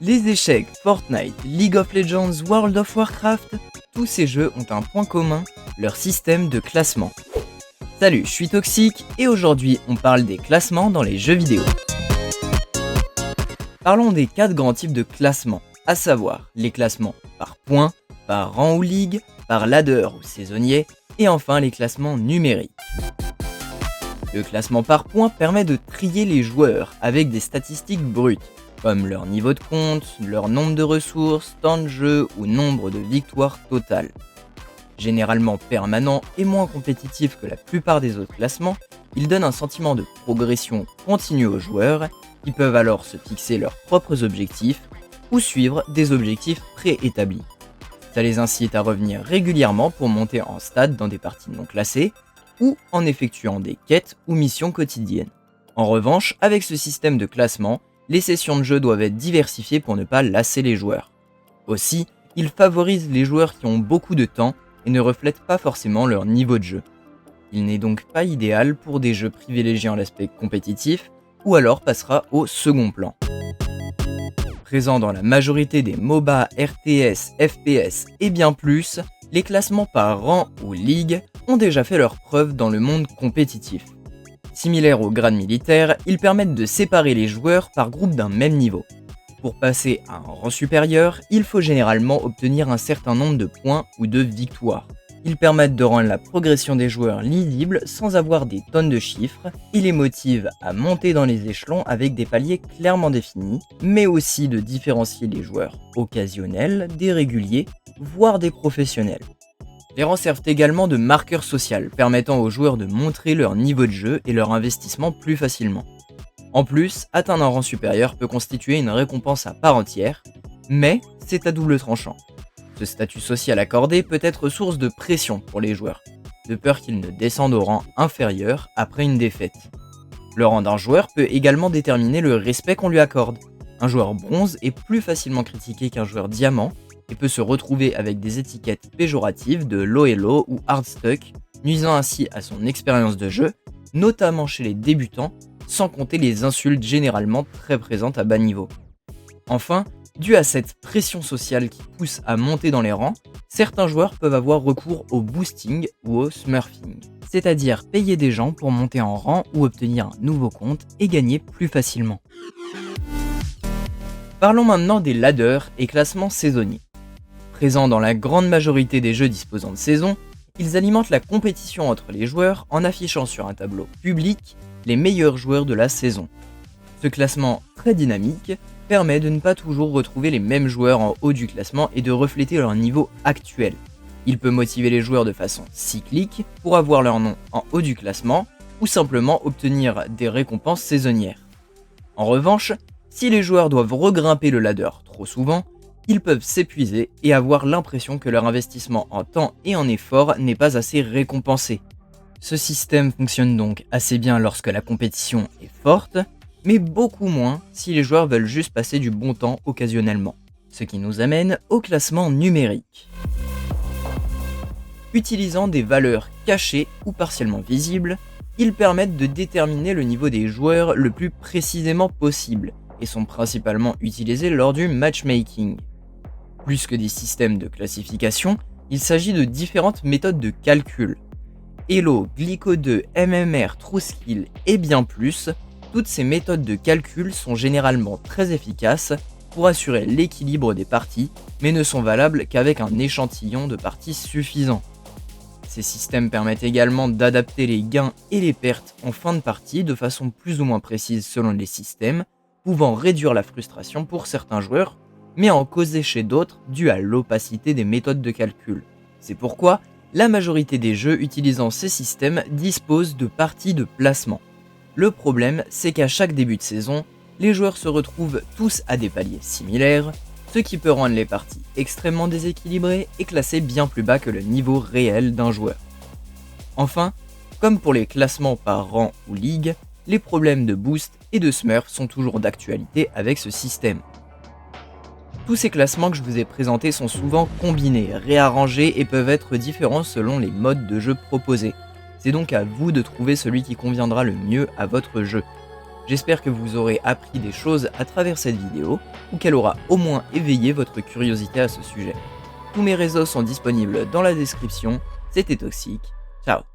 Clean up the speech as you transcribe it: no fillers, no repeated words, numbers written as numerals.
Les échecs, Fortnite, League of Legends, World of Warcraft, tous ces jeux ont un point commun, leur système de classement. Salut, je suis Toxic et aujourd'hui on parle des classements dans les jeux vidéo. Parlons des 4 grands types de classements, à savoir les classements par points, par rang ou ligue, par ladder ou saisonnier, et enfin les classements numériques. Le classement par points permet de trier les joueurs avec des statistiques brutes, comme leur niveau de compte, leur nombre de ressources, temps de jeu ou nombre de victoires totales. Généralement permanent et moins compétitif que la plupart des autres classements, il donne un sentiment de progression continue aux joueurs, qui peuvent alors se fixer leurs propres objectifs ou suivre des objectifs préétablis. Ça les incite à revenir régulièrement pour monter en stade dans des parties non classées ou en effectuant des quêtes ou missions quotidiennes. En revanche, avec ce système de classement, les sessions de jeu doivent être diversifiées pour ne pas lasser les joueurs. Aussi, il favorise les joueurs qui ont beaucoup de temps et ne reflètent pas forcément leur niveau de jeu. Il n'est donc pas idéal pour des jeux privilégiant l'aspect compétitif ou alors passera au second plan. Présent dans la majorité des MOBA, RTS, FPS et bien plus, les classements par rang ou ligue ont déjà fait leurs preuves dans le monde compétitif. Similaires aux grades militaires, ils permettent de séparer les joueurs par groupe d'un même niveau. Pour passer à un rang supérieur, il faut généralement obtenir un certain nombre de points ou de victoires. Ils permettent de rendre la progression des joueurs lisible sans avoir des tonnes de chiffres et les motivent à monter dans les échelons avec des paliers clairement définis, mais aussi de différencier les joueurs occasionnels, des réguliers, voire des professionnels. Les rangs servent également de marqueur social, permettant aux joueurs de montrer leur niveau de jeu et leur investissement plus facilement. En plus, atteindre un rang supérieur peut constituer une récompense à part entière, mais c'est à double tranchant. Ce statut social accordé peut être source de pression pour les joueurs, de peur qu'ils ne descendent au rang inférieur après une défaite. Le rang d'un joueur peut également déterminer le respect qu'on lui accorde. Un joueur bronze est plus facilement critiqué qu'un joueur diamant et peut se retrouver avec des étiquettes péjoratives de low elo ou hard stuck, nuisant ainsi à son expérience de jeu, notamment chez les débutants, sans compter les insultes généralement très présentes à bas niveau. Enfin, dû à cette pression sociale qui pousse à monter dans les rangs, certains joueurs peuvent avoir recours au boosting ou au smurfing, c'est-à-dire payer des gens pour monter en rang ou obtenir un nouveau compte et gagner plus facilement. Parlons maintenant des ladders et classements saisonniers. Présents dans la grande majorité des jeux disposant de saisons, ils alimentent la compétition entre les joueurs en affichant sur un tableau public les meilleurs joueurs de la saison. Ce classement très dynamique permet de ne pas toujours retrouver les mêmes joueurs en haut du classement et de refléter leur niveau actuel. Il peut motiver les joueurs de façon cyclique pour avoir leur nom en haut du classement ou simplement obtenir des récompenses saisonnières. En revanche, si les joueurs doivent regrimper le ladder trop souvent, ils peuvent s'épuiser et avoir l'impression que leur investissement en temps et en effort n'est pas assez récompensé. Ce système fonctionne donc assez bien lorsque la compétition est forte, mais beaucoup moins si les joueurs veulent juste passer du bon temps occasionnellement. Ce qui nous amène au classement numérique. Utilisant des valeurs cachées ou partiellement visibles, ils permettent de déterminer le niveau des joueurs le plus précisément possible et sont principalement utilisés lors du matchmaking. Plus que des systèmes de classification, il s'agit de différentes méthodes de calcul. Elo, Glyco2, MMR, TrueSkill et bien plus, toutes ces méthodes de calcul sont généralement très efficaces pour assurer l'équilibre des parties, mais ne sont valables qu'avec un échantillon de parties suffisant. Ces systèmes permettent également d'adapter les gains et les pertes en fin de partie de façon plus ou moins précise selon les systèmes, pouvant réduire la frustration pour certains joueurs, mais en causer chez d'autres dû à l'opacité des méthodes de calcul. C'est pourquoi la majorité des jeux utilisant ces systèmes disposent de parties de placement. Le problème, c'est qu'à chaque début de saison, les joueurs se retrouvent tous à des paliers similaires, ce qui peut rendre les parties extrêmement déséquilibrées et classées bien plus bas que le niveau réel d'un joueur. Enfin, comme pour les classements par rang ou ligue, les problèmes de boost et de smurf sont toujours d'actualité avec ce système. Tous ces classements que je vous ai présentés sont souvent combinés, réarrangés et peuvent être différents selon les modes de jeu proposés. C'est donc à vous de trouver celui qui conviendra le mieux à votre jeu. J'espère que vous aurez appris des choses à travers cette vidéo, ou qu'elle aura au moins éveillé votre curiosité à ce sujet. Tous mes réseaux sont disponibles dans la description. C'était Toxic. Ciao.